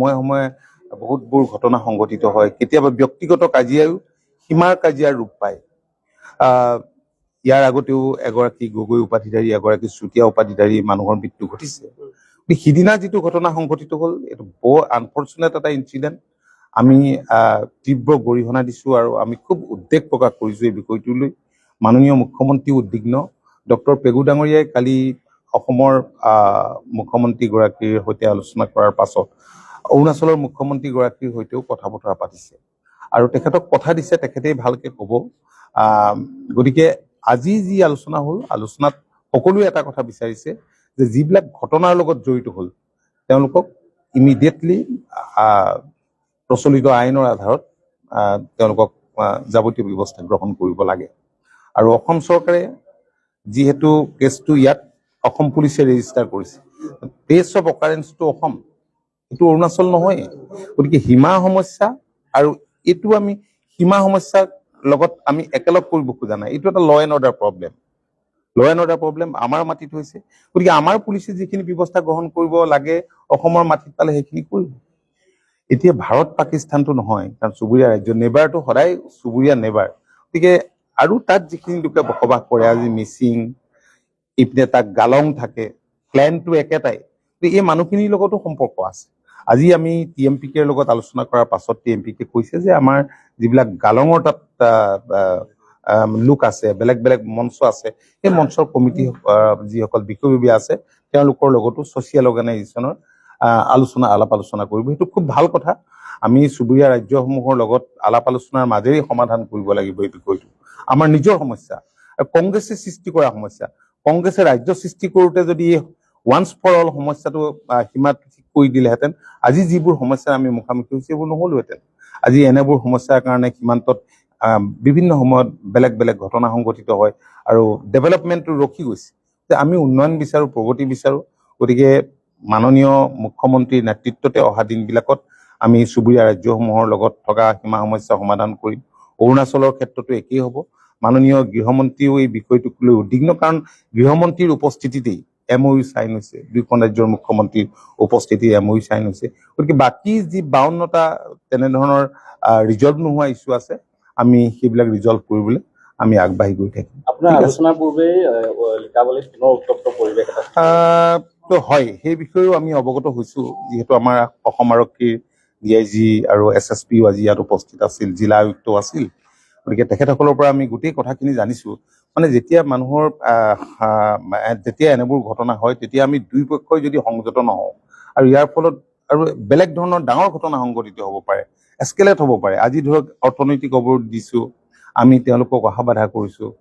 সময়ে সময়ে বহুতবোৰ ঘটনা সংঘটিত হয়। কেতিয়াবা ব্যক্তিগত কাজিয়াও সীমাৰ কাজিয়াৰ ৰূপ পায়। ইয়াৰ আগতেও এগৰাকী গগৈ উপাধিধাৰী, এগৰাকী চুতীয়া উপাধিধাৰী মানুহৰ মৃত্যু ঘটিছে। সিদিনা যিটো ঘটনা সংঘটিত হ'ল, এইটো বৰ আনফৰ্চুনেট এটা ইনচিডেণ্ট। আমি তীব্ৰ গৰিহণা দিছো আৰু আমি খুব উদ্বেগ প্ৰকাশ কৰিছো এই বিষয়টোলৈ। মাননীয় মুখ্যমন্ত্ৰী উদ্বিগ্ন। ডক্টৰ পেগু ডাঙৰীয়াই কালি অসমৰ মুখ্যমন্ত্ৰীগৰাকীৰ সৈতে আলোচনা কৰাৰ পাছত অৰুণাচলৰ মুখ্যমন্ত্ৰীগৰাকীৰ সৈতেও কথা বতৰা পাতিছে আৰু তেখেতক কথা দিছে তেখেতেই ভালকে ক'ব। গতিকে আজি যি আলোচনা হ'ল, আলোচনাত সকলোৱে এটা কথা বিচাৰিছে যে যিবিলাক ঘটনাৰ লগত জড়িত হ'ল তেওঁলোকক ইমিডিয়েটলি প্ৰচলিত আইনৰ আধাৰত তেওঁলোকক যাৱতীয় ব্যৱস্থা গ্ৰহণ কৰিব লাগে। আৰু অসম চৰকাৰে যিহেতু কেছটো ইয়াত অসম পুলিচে ৰেজিষ্টাৰ কৰিছে, প্লেচ অফ অকাৰেঞ্চটো অসম, এইটো অৰুণাচল নহয়। গতিকে সীমা সমস্যা আৰু এইটো আমি সীমা সমস্যাৰ লগত আমি একেলগ কৰিব খোজা নাই। এইটো এটা ল এণ্ড অৰ্ডাৰ প্ৰব্লেম। ল এণ্ড অৰ্ডাৰ প্ৰব্লেম আমাৰ মাটিত হৈছে। গতিকে আমাৰ পুলিচে যিখিনি ব্যৱস্থা গ্ৰহণ কৰিব লাগে অসমৰ মাটিত পালে সেইখিনি কৰিব। এতিয়া ভাৰত পাকিস্তানটো নহয়, কাৰণ চুবুৰীয়া ৰাজ্য, নেবাৰটো সদায় চুবুৰীয়া নেবাৰ। গতিকে আৰু তাত যিখিনি লোকে বসবাস কৰে, আজি মিচিং, ইপিনে তাত গালং থাকে, প্লেনটো একেটাই। এই মানুহখিনিৰ লগতো সম্পৰ্ক আছে। আজি আমি TMPKৰ লগত আলোচনা কৰাৰ পাছত TMPK কৈছে যে আমাৰ যিবিলাক গালঙৰ তাত লোক আছে, বেলেগ বেলেগ মঞ্চ আছে, সেই মঞ্চৰ কমিটি যিসকল বিষয়ববীয়া আছে তেওঁলোকৰ লগতো ছ'চিয়েল অৰ্গেনাইজেশ্যনৰ আলাপ আলোচনা কৰিব। সেইটো খুব ভাল কথা। আমি চুবুৰীয়া ৰাজ্যসমূহৰ লগত আলাপ আলোচনাৰ মাজেৰে সমাধান কৰিব লাগিব এই বিষয়টো। আমাৰ নিজৰ সমস্যা আৰু কংগ্ৰেছে সৃষ্টি কৰা সমস্যা। কংগ্ৰেছে ৰাজ্য সৃষ্টি কৰোঁতে যদি ওৱান্স ফৰ অল সমস্যাটো সীমাত ঠিক কৰি দিলেহেঁতেন, আজি যিবোৰ সমস্যাৰ আমি মুখামুখি হৈছোঁ এইবোৰ নহ'লহেঁতেন। আজি এনেবোৰ সমস্যাৰ কাৰণে সীমান্তত বিভিন্ন সময়ত বেলেগ বেলেগ ঘটনা সংঘটিত হয় আৰু ডেভেলপমেণ্টটো ৰখি গৈছে। আমি উন্নয়ন বিচাৰোঁ, প্ৰগতি বিচাৰোঁ। গতিকে মাননীয় মুখ্যমন্ত্ৰীৰ নেতৃত্বতে অহা দিনবিলাকত আমি চুবুৰীয়া ৰাজ্যসমূহৰ লগত থকা সীমা সমস্যা সমাধান কৰিম। অৰুণাচলৰ ক্ষেত্ৰতো একেই হ'ব। মাননীয় গৃহমন্ত্ৰীও এই বিষয়টোক লৈ উদ্বিগ্ন, কাৰণ গৃহমন্ত্ৰীৰ উপস্থিতিতেই MOU চাইন হৈছে, দুয়োখন ৰাজ্যৰ মুখ্যমন্ত্ৰীৰ উপস্থিতিত MOU চাইন হৈছে। গতিকে বাকী যি 52টা তেনেধৰণৰ ৰিজল্ভ নোহোৱা ইছ্যু আছে, আমি সেইবিলাক ৰিজল্ভ কৰিবলৈ আমি আগবাঢ়ি গৈ থাকিম। আপোনাৰ আলোচনাৰ পূৰ্বে লিকাবালিত পুনৰ উত্তপ্ত পৰিৱেশ এটা হয়, সেই বিষয়েও আমি অৱগত হৈছোঁ। যিহেতু আমাৰ অসম আৰক্ষীৰ DIG আৰু SSPও আজি ইয়াত উপস্থিত আছিল, জিলা আয়ুক্তও আছিল। গতিকে তেখেতসকলৰ পৰা আমি গোটেই কথাখিনি জানিছোঁ। মানে যেতিয়া মানুহৰ যেতিয়া এনেবোৰ ঘটনা হয় তেতিয়া আমি দুই পক্ষই যদি সংযত নহওঁ আৰু ইয়াৰ ফলত আৰু বেলেগ ধৰণৰ ডাঙৰ ঘটনা সংঘটিত হ'ব পাৰে, এস্কেলেট হ'ব পাৰে। আজি ধৰক অৰ্থনৈতিক অৱৰোধ দিছোঁ, আমি তেওঁলোকক অহা বাধা কৰিছোঁ,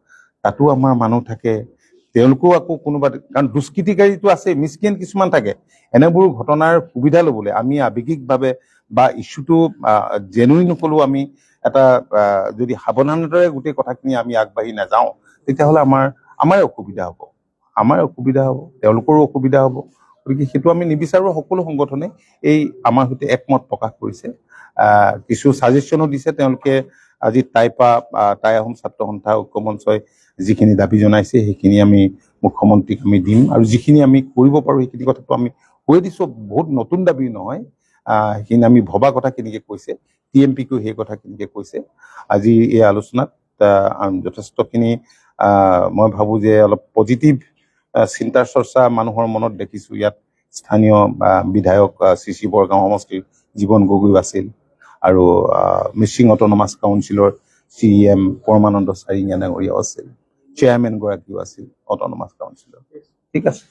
তাতো আমাৰ মানুহ থাকে, তেওঁলোকেও আকৌ কোনোবা, কাৰণ দুষ্কৃতিকাৰীটো আছে, মিছক্ৰিয়েণ্ট কিছুমান থাকে। এনেবোৰ ঘটনাৰ সুবিধা ল'বলৈ আমি আৱেগিকভাৱে বা ইছ্যুটো জেনুইন হ'লেও আমি এটা যদি সাৱধানতাৰে গোটেই কথাখিনি আমি আগবাঢ়ি নাযাওঁ তেতিয়াহ'লে আমাৰে অসুবিধা হ'ব, তেওঁলোকৰো অসুবিধা হ'ব। গতিকে সেইটো আমি নিবিচাৰোঁ। সকলো সংগঠনে এই আমাৰ সৈতে একমত প্ৰকাশ কৰিছে, কিছু ছাজেশ্যনো দিছে। তেওঁলোকে আজি টাই আহোম ছাত্ৰ সন্থা ঐক্য মঞ্চই যিখিনি দাবী জনাইছে সেইখিনি আমি মুখ্যমন্ত্ৰীক আমি দিম, আৰু যিখিনি আমি কৰিব পাৰোঁ সেইখিনি কথাটো আমি কৈ দিছোঁ। বহুত নতুন দাবী নহয়, সেইখিনি আমি ভবা কথাখিনিকে কৈছে। TMPকেও সেই কথাখিনিকে কৈছে। আজি এই আলোচনাত যথেষ্টখিনি মই ভাবোঁ যে অলপ পজিটিভ চিন্তাৰ চৰ্চা মানুহৰ মনত দেখিছোঁ। ইয়াত স্থানীয় বিধায়ক CC বৰগাঁও সমষ্টিৰ জীৱন গগৈ আছিল, আৰু মিচিং অট'নমাছ কাউন্সিলৰ CEM পৰমানন্দ চাৰিঙীয়া ডাঙৰীয়াও আছিল, চেয়াৰমেন গৰাকীও আছিল অট'নমাছ কাউন্সিলৰ। ঠিক আছে।